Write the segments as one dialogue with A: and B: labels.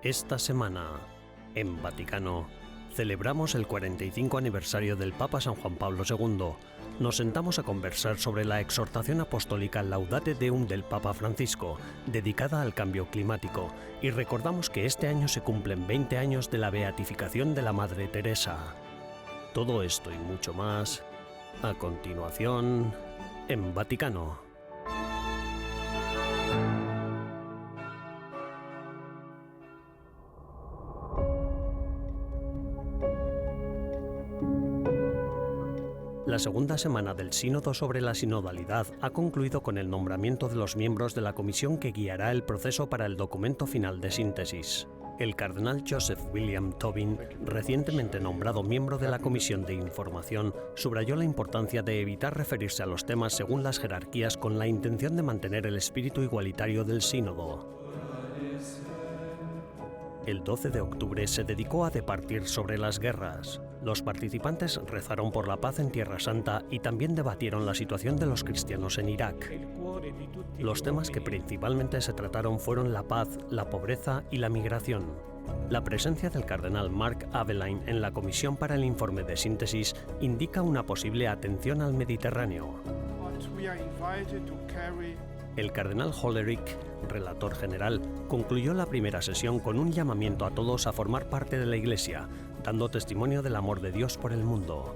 A: Esta semana, en Vaticano, celebramos el 45 aniversario del Papa San Juan Pablo II. Nos sentamos a conversar sobre la exhortación apostólica Laudate Deum del Papa Francisco, dedicada al cambio climático, y recordamos que este año se cumplen 20 años de la beatificación de la Madre Teresa. Todo esto y mucho más, a continuación, en Vaticano. La segunda semana del Sínodo sobre la Sinodalidad ha concluido con el nombramiento de los miembros de la comisión que guiará el proceso para el documento final de síntesis. El cardenal Joseph William Tobin, recientemente nombrado miembro de la Comisión de Información, subrayó la importancia de evitar referirse a los temas según las jerarquías con la intención de mantener el espíritu igualitario del Sínodo. El 12 de octubre se dedicó a departir sobre las guerras. Los participantes rezaron por la paz en Tierra Santa y también debatieron la situación de los cristianos en Irak. Los temas que principalmente se trataron fueron la paz, la pobreza y la migración. La presencia del cardenal Mark Aveline en la comisión para el informe de síntesis indica una posible atención al Mediterráneo. El cardenal Hollerich, relator general, concluyó la primera sesión con un llamamiento a todos a formar parte de la Iglesia, dando testimonio del amor de Dios por el mundo.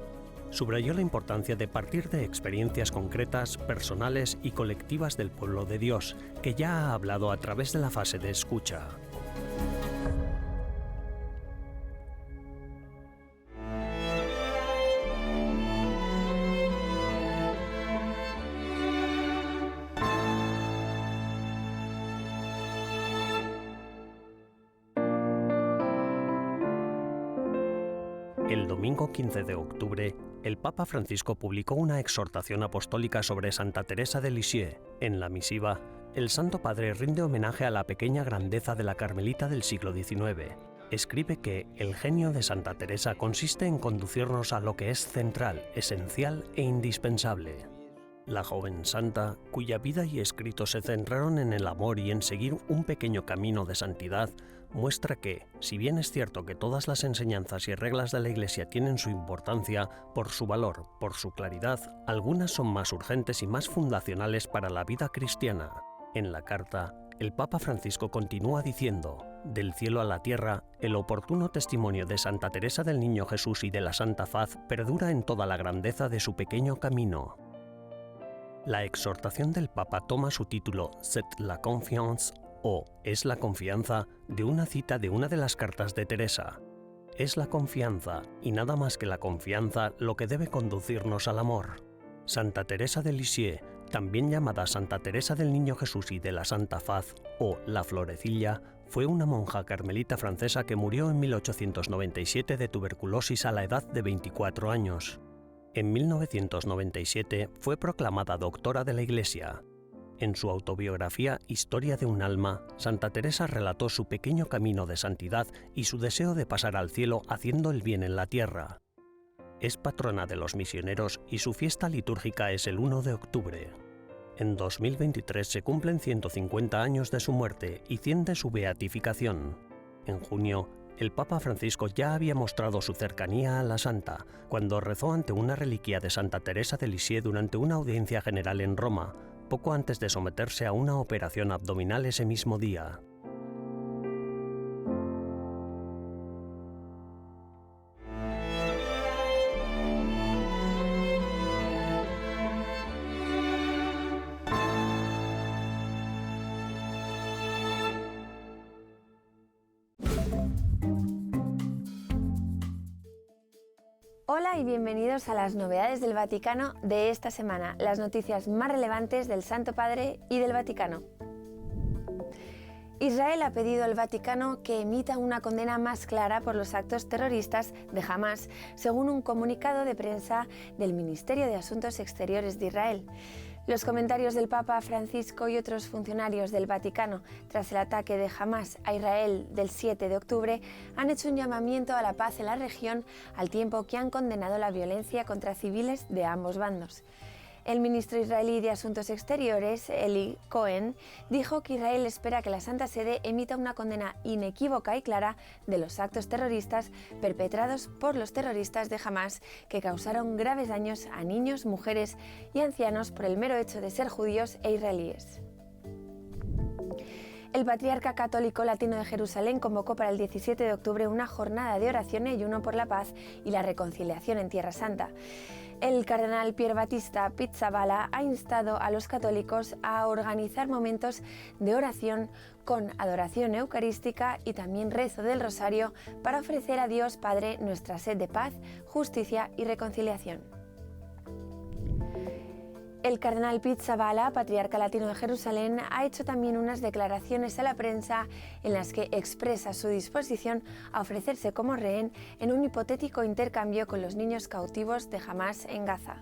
A: Subrayó la importancia de partir de experiencias concretas, personales y colectivas del pueblo de Dios, que ya ha hablado a través de la fase de escucha. El domingo 15 de octubre, el Papa Francisco publicó una exhortación apostólica sobre Santa Teresa de Lisieux. En la misiva, el Santo Padre rinde homenaje a la pequeña grandeza de la carmelita del siglo XIX. Escribe que el genio de Santa Teresa consiste en conducirnos a lo que es central, esencial e indispensable. La joven santa, cuya vida y escritos se centraron en el amor y en seguir un pequeño camino de santidad, muestra que, si bien es cierto que todas las enseñanzas y reglas de la Iglesia tienen su importancia, por su valor, por su claridad, algunas son más urgentes y más fundacionales para la vida cristiana. En la carta, el Papa Francisco continúa diciendo: del cielo a la tierra, el oportuno testimonio de Santa Teresa del Niño Jesús y de la Santa Faz perdura en toda la grandeza de su pequeño camino. La exhortación del Papa toma su título C'est la confiance, o Es la confianza, de una cita de una de las cartas de Teresa. Es la confianza, y nada más que la confianza, lo que debe conducirnos al amor. Santa Teresa de Lisieux, también llamada Santa Teresa del Niño Jesús y de la Santa Faz, o la Florecilla, fue una monja carmelita francesa que murió en 1897 de tuberculosis a la edad de 24 años. En 1997 fue proclamada doctora de la Iglesia. En su autobiografía Historia de un alma, Santa Teresa relató su pequeño camino de santidad y su deseo de pasar al cielo haciendo el bien en la tierra. Es patrona de los misioneros y su fiesta litúrgica es el 1 de octubre. En 2023 se cumplen 150 años de su muerte y 100 de su beatificación. En junio, el Papa Francisco ya había mostrado su cercanía a la santa cuando rezó ante una reliquia de Santa Teresa de Lisieux durante una audiencia general en Roma, poco antes de someterse a una operación abdominal ese mismo día.
B: Hola y bienvenidos a las novedades del Vaticano de esta semana, las noticias más relevantes del Santo Padre y del Vaticano. Israel ha pedido al Vaticano que emita una condena más clara por los actos terroristas de Hamás, según un comunicado de prensa del Ministerio de Asuntos Exteriores de Israel. Los comentarios del Papa Francisco y otros funcionarios del Vaticano tras el ataque de Hamás a Israel del 7 de octubre han hecho un llamamiento a la paz en la región, al tiempo que han condenado la violencia contra civiles de ambos bandos. El ministro israelí de Asuntos Exteriores, Eli Cohen, dijo que Israel espera que la Santa Sede emita una condena inequívoca y clara de los actos terroristas perpetrados por los terroristas de Hamás, que causaron graves daños a niños, mujeres y ancianos por el mero hecho de ser judíos e israelíes. El Patriarca Católico Latino de Jerusalén convocó para el 17 de octubre una jornada de oración y ayuno por la paz y la reconciliación en Tierra Santa. El cardenal Pier Battista Pizzaballa ha instado a los católicos a organizar momentos de oración con adoración eucarística y también rezo del rosario para ofrecer a Dios Padre nuestra sed de paz, justicia y reconciliación. El cardenal Pizzaballa, patriarca latino de Jerusalén, ha hecho también unas declaraciones a la prensa en las que expresa su disposición a ofrecerse como rehén en un hipotético intercambio con los niños cautivos de Hamás en Gaza.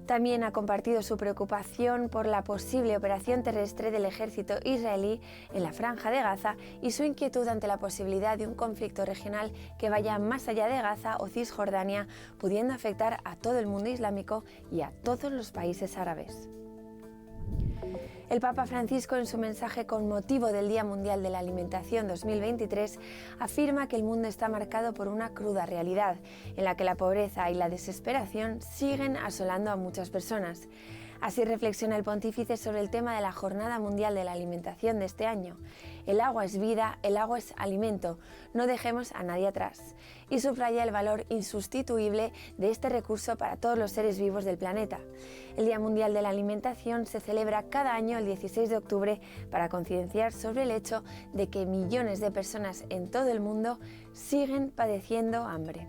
B: También ha compartido su preocupación por la posible operación terrestre del ejército israelí en la Franja de Gaza y su inquietud ante la posibilidad de un conflicto regional que vaya más allá de Gaza o Cisjordania, pudiendo afectar a todo el mundo islámico y a todos los países árabes. El Papa Francisco, en su mensaje con motivo del Día Mundial de la Alimentación 2023, afirma que el mundo está marcado por una cruda realidad, en la que la pobreza y la desesperación siguen asolando a muchas personas. Así reflexiona el pontífice sobre el tema de la Jornada Mundial de la Alimentación de este año. El agua es vida, el agua es alimento, no dejemos a nadie atrás. Y subraya el valor insustituible de este recurso para todos los seres vivos del planeta. El Día Mundial de la Alimentación se celebra cada año el 16 de octubre para concienciar sobre el hecho de que millones de personas en todo el mundo siguen padeciendo hambre.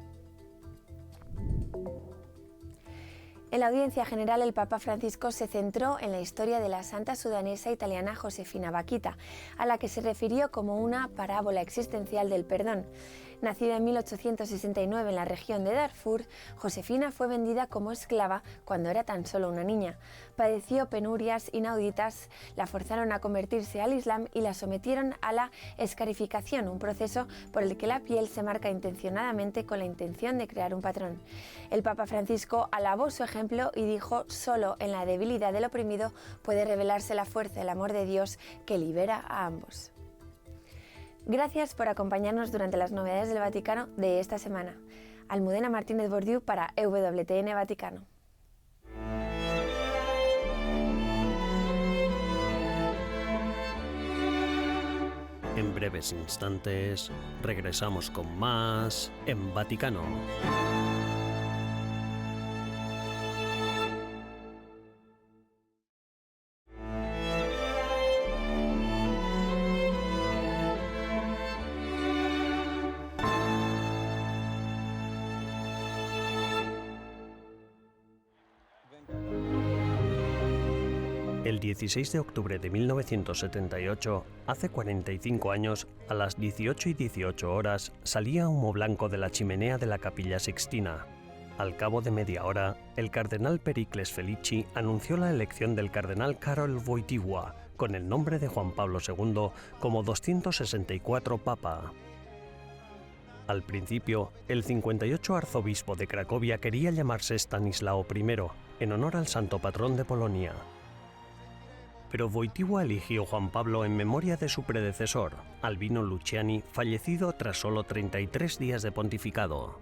B: En la audiencia general, el Papa Francisco se centró en la historia de la santa sudanesa italiana Josefina Bakhita, a la que se refirió como una parábola existencial del perdón. Nacida en 1869 en la región de Darfur, Josefina fue vendida como esclava cuando era tan solo una niña. Padeció penurias inauditas, la forzaron a convertirse al Islam y la sometieron a la escarificación, un proceso por el que la piel se marca intencionadamente con la intención de crear un patrón. El Papa Francisco alabó su ejemplo y dijo: solo en la debilidad del oprimido puede revelarse la fuerza del amor de Dios que libera a ambos. Gracias por acompañarnos durante las novedades del Vaticano de esta semana. Almudena Martínez Bordiú para EWTN Vaticano.
A: En breves instantes regresamos con más en Vaticano. El 16 de octubre de 1978, hace 45 años, a las 18:18 horas, salía humo blanco de la chimenea de la Capilla Sixtina. Al cabo de media hora, el cardenal Pericles Felici anunció la elección del cardenal Karol Wojtyła, con el nombre de Juan Pablo II, como 264 Papa. Al principio, el 58 arzobispo de Cracovia quería llamarse Stanislao I, en honor al santo patrón de Polonia. Pero Wojtyła eligió Juan Pablo en memoria de su predecesor, Albino Luciani, fallecido tras solo 33 días de pontificado.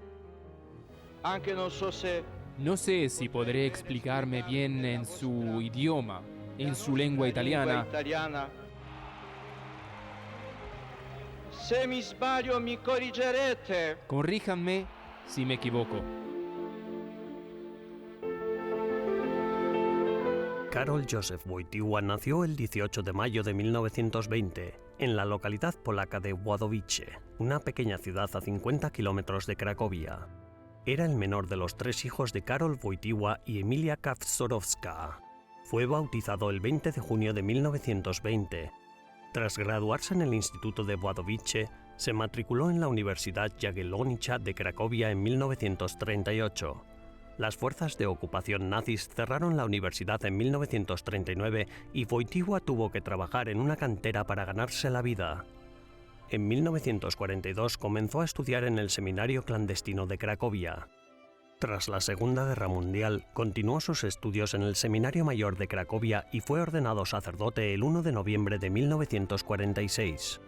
C: No sé si podré explicarme bien en su idioma, en su lengua italiana.
D: Se mi sbaglio mi corrigerete.
C: Corríjanme si me equivoco.
A: Karol Józef Wojtyła nació el 18 de mayo de 1920 en la localidad polaca de Włodawice, una pequeña ciudad a 50 kilómetros de Cracovia. Era el menor de los 3 hijos de Karol Wojtyła y Emilia Kawczorowska. Fue bautizado el 20 de junio de 1920. Tras graduarse en el Instituto de Włodawice, se matriculó en la Universidad Jagiellonicza de Cracovia en 1938. Las fuerzas de ocupación nazis cerraron la universidad en 1939 y Wojtyła tuvo que trabajar en una cantera para ganarse la vida. En 1942 comenzó a estudiar en el seminario clandestino de Cracovia. Tras la Segunda Guerra Mundial, continuó sus estudios en el Seminario Mayor de Cracovia y fue ordenado sacerdote el 1 de noviembre de 1946.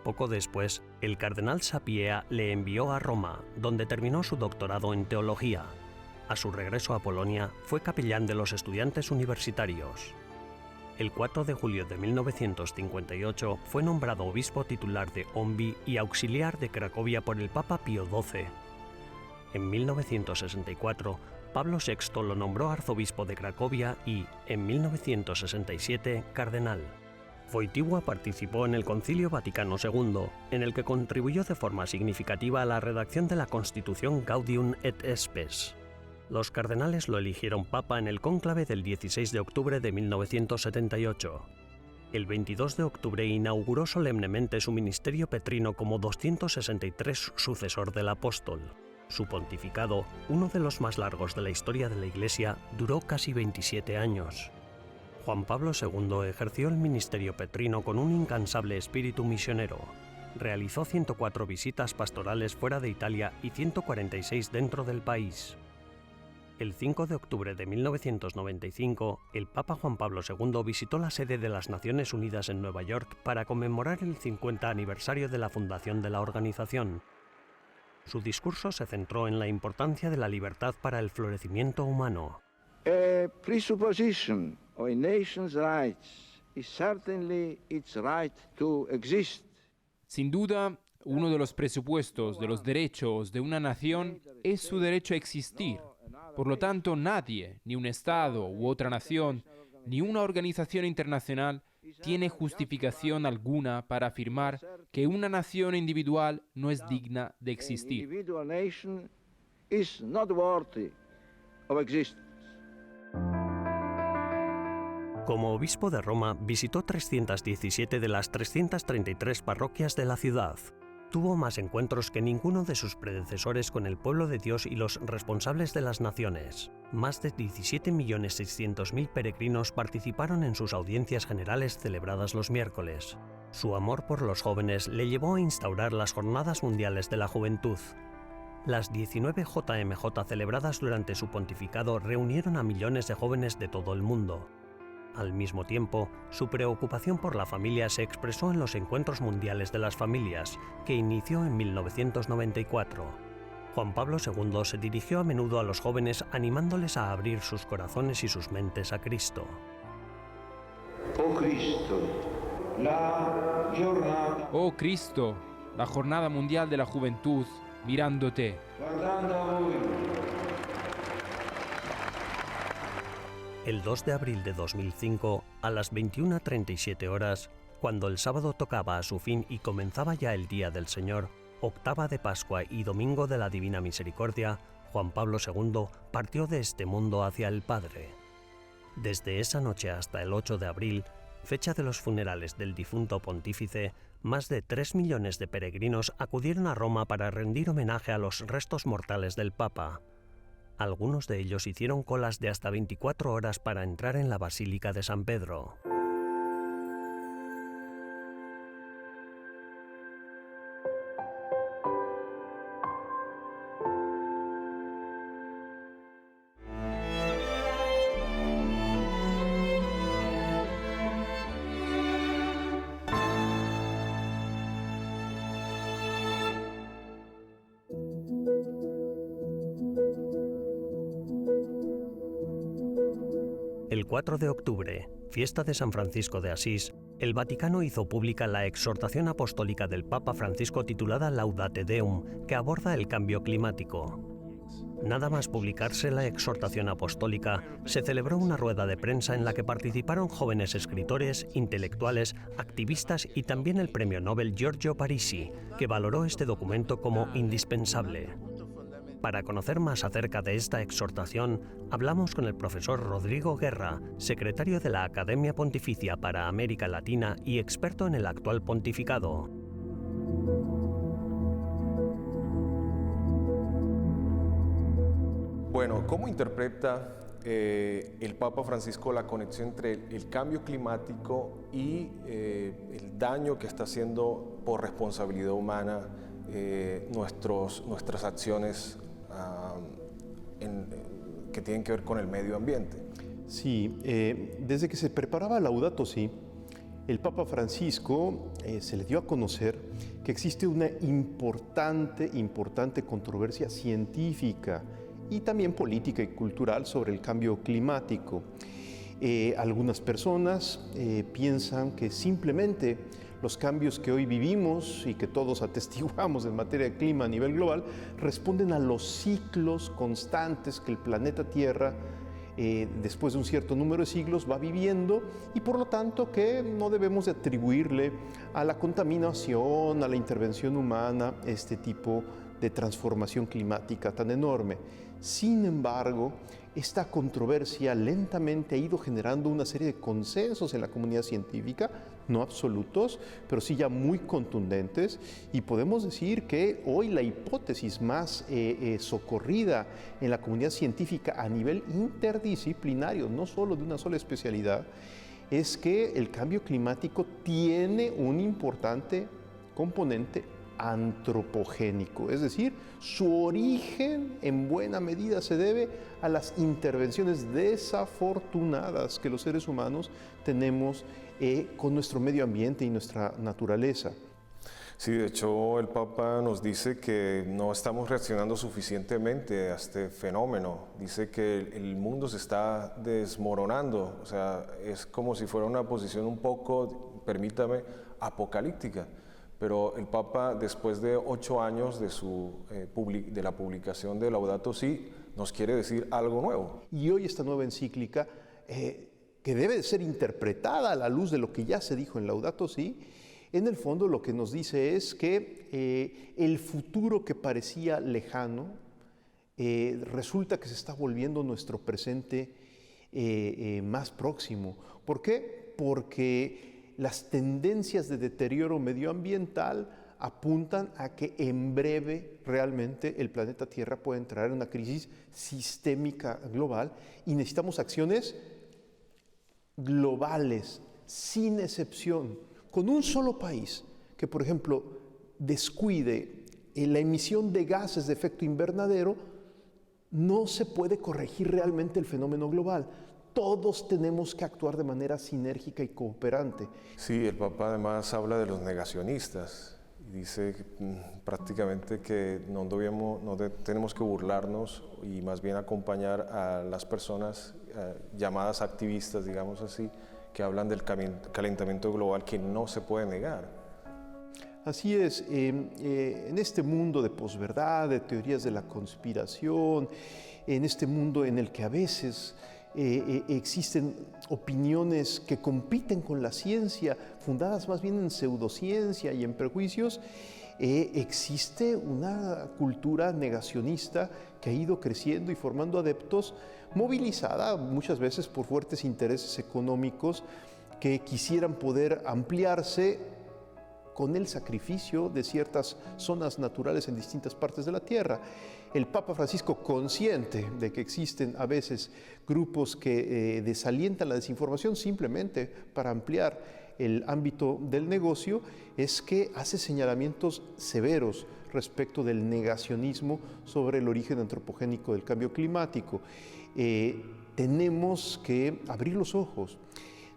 A: Poco después, el cardenal Sapieha le envió a Roma, donde terminó su doctorado en teología. A su regreso a Polonia, fue capellán de los estudiantes universitarios. El 4 de julio de 1958 fue nombrado obispo titular de Ombí y auxiliar de Cracovia por el Papa Pío XII. En 1964, Pablo VI lo nombró arzobispo de Cracovia y, en 1967, cardenal. Wojtyła participó en el Concilio Vaticano II, en el que contribuyó de forma significativa a la redacción de la Constitución Gaudium et Spes. Los cardenales lo eligieron papa en el cónclave del 16 de octubre de 1978. El 22 de octubre inauguró solemnemente su ministerio petrino como 263 sucesor del apóstol. Su pontificado, uno de los más largos de la historia de la Iglesia, duró casi 27 años. Juan Pablo II ejerció el ministerio petrino con un incansable espíritu misionero. Realizó 104 visitas pastorales fuera de Italia y 146 dentro del país. El 5 de octubre de 1995, el Papa Juan Pablo II visitó la sede de las Naciones Unidas en Nueva York para conmemorar el 50 aniversario de la fundación de la organización. Su discurso se centró en la importancia de la libertad para el florecimiento humano.
E: A presupposition of a nation's rights is certainly its right to exist.
C: Sin duda, uno de los presupuestos de los derechos de una nación es su derecho a existir. Por lo tanto, nadie, ni un Estado u otra nación, ni una organización internacional, tiene justificación alguna para afirmar que una nación individual no es digna de existir.
A: Como obispo de Roma, visitó 317 de las 333 parroquias de la ciudad. Tuvo más encuentros que ninguno de sus predecesores con el pueblo de Dios y los responsables de las naciones. Más de 17.600.000 peregrinos participaron en sus audiencias generales celebradas los miércoles. Su amor por los jóvenes le llevó a instaurar las Jornadas Mundiales de la Juventud. Las 19 JMJ celebradas durante su pontificado reunieron a millones de jóvenes de todo el mundo. Al mismo tiempo, su preocupación por la familia se expresó en los Encuentros Mundiales de las Familias, que inició en 1994. Juan Pablo II se dirigió a menudo a los jóvenes animándoles a abrir sus corazones y sus mentes a Cristo.
C: Oh Cristo, la Jornada Mundial de la Juventud, mirándote.
A: El 2 de abril de 2005, a las 21:37 horas, cuando el sábado tocaba a su fin y comenzaba ya el Día del Señor, octava de Pascua y Domingo de la Divina Misericordia, Juan Pablo II partió de este mundo hacia el Padre. Desde esa noche hasta el 8 de abril, fecha de los funerales del difunto pontífice, más de 3 millones de peregrinos acudieron a Roma para rendir homenaje a los restos mortales del Papa. Algunos de ellos hicieron colas de hasta 24 horas para entrar en la Basílica de San Pedro. El 4 de octubre, fiesta de San Francisco de Asís, el Vaticano hizo pública la exhortación apostólica del Papa Francisco titulada Laudate Deum, que aborda el cambio climático. Nada más publicarse la exhortación apostólica, se celebró una rueda de prensa en la que participaron jóvenes escritores, intelectuales, activistas y también el premio Nobel Giorgio Parisi, que valoró este documento como indispensable. Para conocer más acerca de esta exhortación, hablamos con el profesor Rodrigo Guerra, secretario de la Academia Pontificia para América Latina y experto en el actual pontificado.
F: Bueno, ¿cómo interpreta el Papa Francisco la conexión entre el cambio climático y el daño que está haciendo por responsabilidad humana nuestras acciones que tienen que ver con el medio ambiente.
G: Sí, desde que se preparaba Laudato Si, el Papa Francisco se le dio a conocer que existe una importante controversia científica y también política y cultural sobre el cambio climático. Algunas personas piensan que simplemente los cambios que hoy vivimos y que todos atestiguamos en materia de clima a nivel global responden a los ciclos constantes que el planeta Tierra después de un cierto número de siglos va viviendo, y por lo tanto que no debemos de atribuirle a la contaminación, a la intervención humana, este tipo de transformación climática tan enorme. Sin embargo, esta controversia lentamente ha ido generando una serie de consensos en la comunidad científica, no absolutos, pero sí ya muy contundentes, y podemos decir que hoy la hipótesis más socorrida en la comunidad científica a nivel interdisciplinario, no solo de una sola especialidad, es que el cambio climático tiene un importante componente antropogénico, es decir, su origen en buena medida se debe a las intervenciones desafortunadas que los seres humanos tenemos con nuestro medio ambiente y nuestra naturaleza.
F: Sí, de hecho el Papa nos dice que no estamos reaccionando suficientemente a este fenómeno. Dice que el mundo se está desmoronando, o sea, es como si fuera una posición un poco, permítame, apocalíptica. Pero el Papa, después de 8 años de la publicación de Laudato Si, nos quiere decir algo nuevo.
G: Y hoy esta nueva encíclica, que debe de ser interpretada a la luz de lo que ya se dijo en Laudato Si, en el fondo lo que nos dice es que el futuro que parecía lejano resulta que se está volviendo nuestro presente más próximo. ¿Por qué? Porque las tendencias de deterioro medioambiental apuntan a que en breve realmente el planeta Tierra puede entrar en una crisis sistémica global, y necesitamos acciones globales, sin excepción. Con un solo país que, por ejemplo, descuide la emisión de gases de efecto invernadero, no se puede corregir realmente el fenómeno global. Todos tenemos que actuar de manera sinérgica y cooperante.
F: Sí, el Papa además habla de los negacionistas y dice prácticamente que no tenemos que burlarnos y más bien acompañar a las personas llamadas activistas, digamos así, que hablan del calentamiento global, que no se puede negar.
G: Así es, en este mundo de posverdad, de teorías de la conspiración, en este mundo en el que a veces existen opiniones que compiten con la ciencia, fundadas más bien en pseudociencia y en prejuicios, existe una cultura negacionista que ha ido creciendo y formando adeptos, movilizada muchas veces por fuertes intereses económicos que quisieran poder ampliarse con el sacrificio de ciertas zonas naturales en distintas partes de la Tierra. El Papa Francisco, consciente de que existen a veces grupos que desalientan la desinformación simplemente para ampliar el ámbito del negocio, es que hace señalamientos severos respecto del negacionismo sobre el origen antropogénico del cambio climático. Tenemos que abrir los ojos,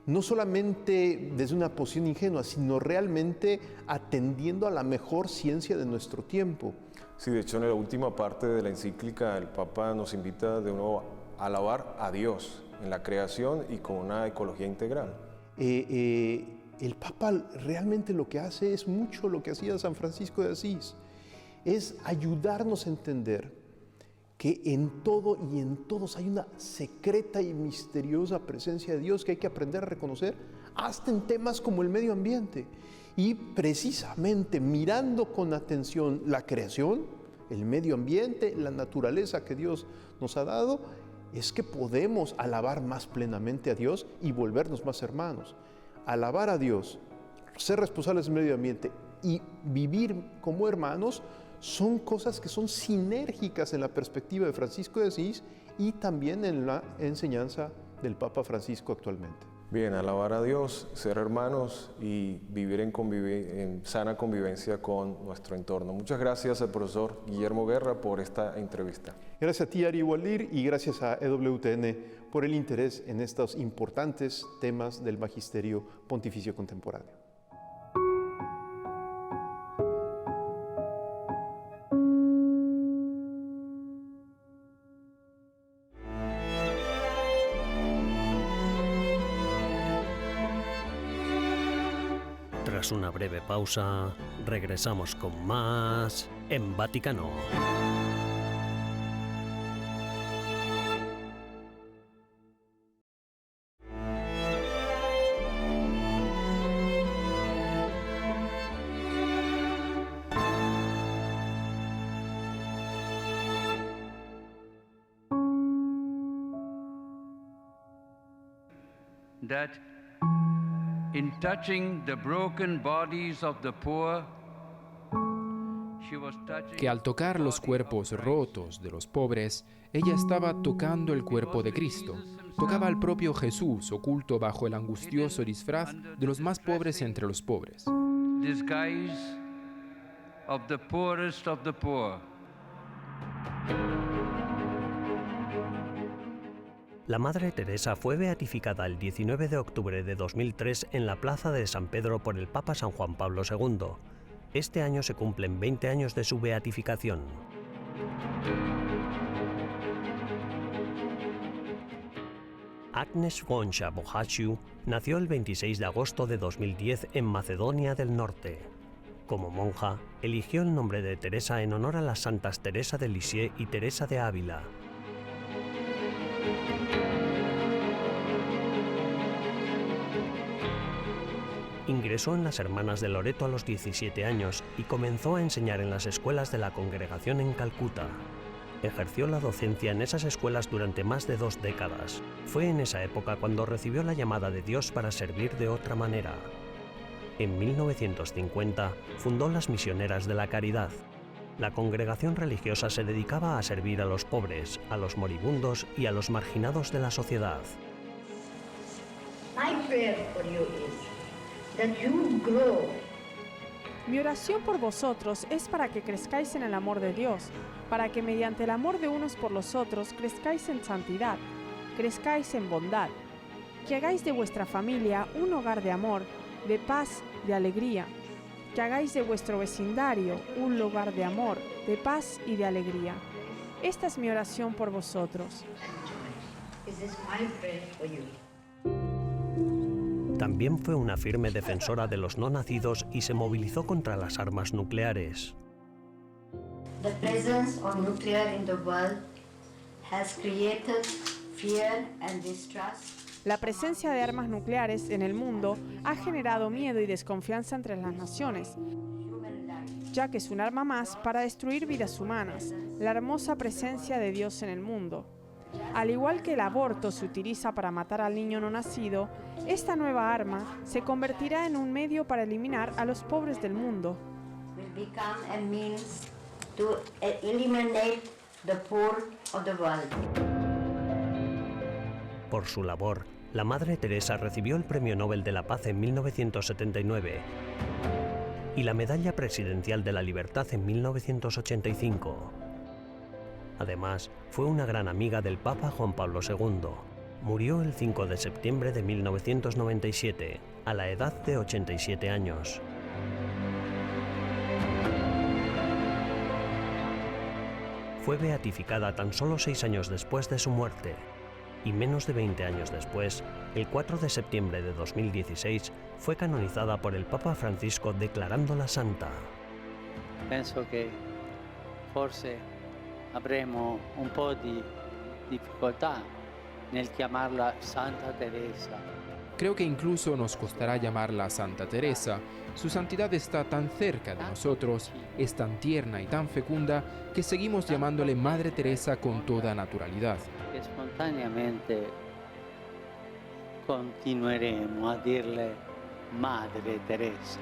G: no solamente desde una posición ingenua, sino realmente atendiendo a la mejor ciencia de nuestro tiempo.
F: Sí, de hecho en la última parte de la encíclica el Papa nos invita de nuevo a alabar a Dios en la creación y con una ecología integral.
G: El Papa realmente lo que hace es mucho lo que hacía San Francisco de Asís, es ayudarnos a entender que en todo y en todos hay una secreta y misteriosa presencia de Dios que hay que aprender a reconocer, hasta en temas como el medio ambiente. Y precisamente mirando con atención la creación, el medio ambiente, la naturaleza que Dios nos ha dado, es que podemos alabar más plenamente a Dios y volvernos más hermanos. Alabar a Dios, ser responsables del medio ambiente y vivir como hermanos son cosas que son sinérgicas en la perspectiva de Francisco de Asís y también en la enseñanza del Papa Francisco actualmente.
F: Bien, alabar a Dios, ser hermanos y vivir en sana convivencia con nuestro entorno. Muchas gracias al profesor Guillermo Guerra por esta entrevista.
G: Gracias a ti, Ari Waldir, y gracias a EWTN por el interés en estos importantes temas del Magisterio Pontificio Contemporáneo.
A: Tras una breve pausa, regresamos con más en Vaticano.
H: That in touching the broken bodies of the poor, she was touching
C: Que al tocar los cuerpos rotos de los pobres, ella estaba tocando el cuerpo de Cristo. Tocaba al propio Jesús, oculto bajo el angustioso disfraz de los más pobres entre los pobres.
H: disguise of the poorest of the poor.
A: La Madre Teresa fue beatificada el 19 de octubre de 2003 en la Plaza de San Pedro por el Papa San Juan Pablo II. Este año se cumplen 20 años de su beatificación. Agnes Wącha Bohaciu nació el 26 de agosto de 2010 en Macedonia del Norte. Como monja, eligió el nombre de Teresa en honor a las santas Teresa de Lisieux y Teresa de Ávila. Ingresó en las Hermanas de Loreto a los 17 años y comenzó a enseñar en las escuelas de la congregación en Calcuta. Ejerció la docencia en esas escuelas durante más de 2 décadas. Fue en esa época cuando recibió la llamada de Dios para servir de otra manera. En 1950 fundó las Misioneras de la Caridad. La congregación religiosa se dedicaba a servir a los pobres, a los moribundos y a los marginados de la sociedad.
I: My prayer for you is that you grow.
J: Mi oración por vosotros es para que crezcáis en el amor de Dios, para que mediante el amor de unos por los otros crezcáis en santidad, crezcáis en bondad, que hagáis de vuestra familia un hogar de amor, de paz, de alegría, que hagáis de vuestro vecindario un lugar de amor, de paz y de alegría. Esta es mi oración por vosotros.
I: This is my prayer for you.
A: También fue una firme defensora de los no nacidos y se movilizó contra las armas nucleares.
I: The presence of nuclear in the world has created fear and distrust.
J: La presencia de armas nucleares en el mundo ha generado miedo y desconfianza entre las naciones, ya que es un arma más para destruir vidas humanas, la hermosa presencia de Dios en el mundo. Al igual que el aborto se utiliza para matar al niño no nacido, esta nueva arma se convertirá en un medio para eliminar a los pobres del mundo.
I: Will become a means to eliminate the poor of the world.
A: Por su labor, la Madre Teresa recibió el Premio Nobel de la Paz en 1979 y la Medalla Presidencial de la Libertad en 1985. Además, fue una gran amiga del Papa Juan Pablo II. Murió el 5 de septiembre de 1997, a la edad de 87 años. Fue beatificada tan solo 6 años después de su muerte, y menos de 20 años después, el 4 de septiembre de 2016, fue canonizada por el Papa Francisco declarándola santa.
K: Penso che forse avremo un po' di difficoltà nel chiamarla Santa Teresa.
C: Creo que incluso nos costará llamarla Santa Teresa. Su santidad está tan cerca de nosotros, es tan tierna y tan fecunda, que seguimos llamándole Madre Teresa con toda naturalidad.
K: E spontaneamente continueremo a dirle Madre Teresa.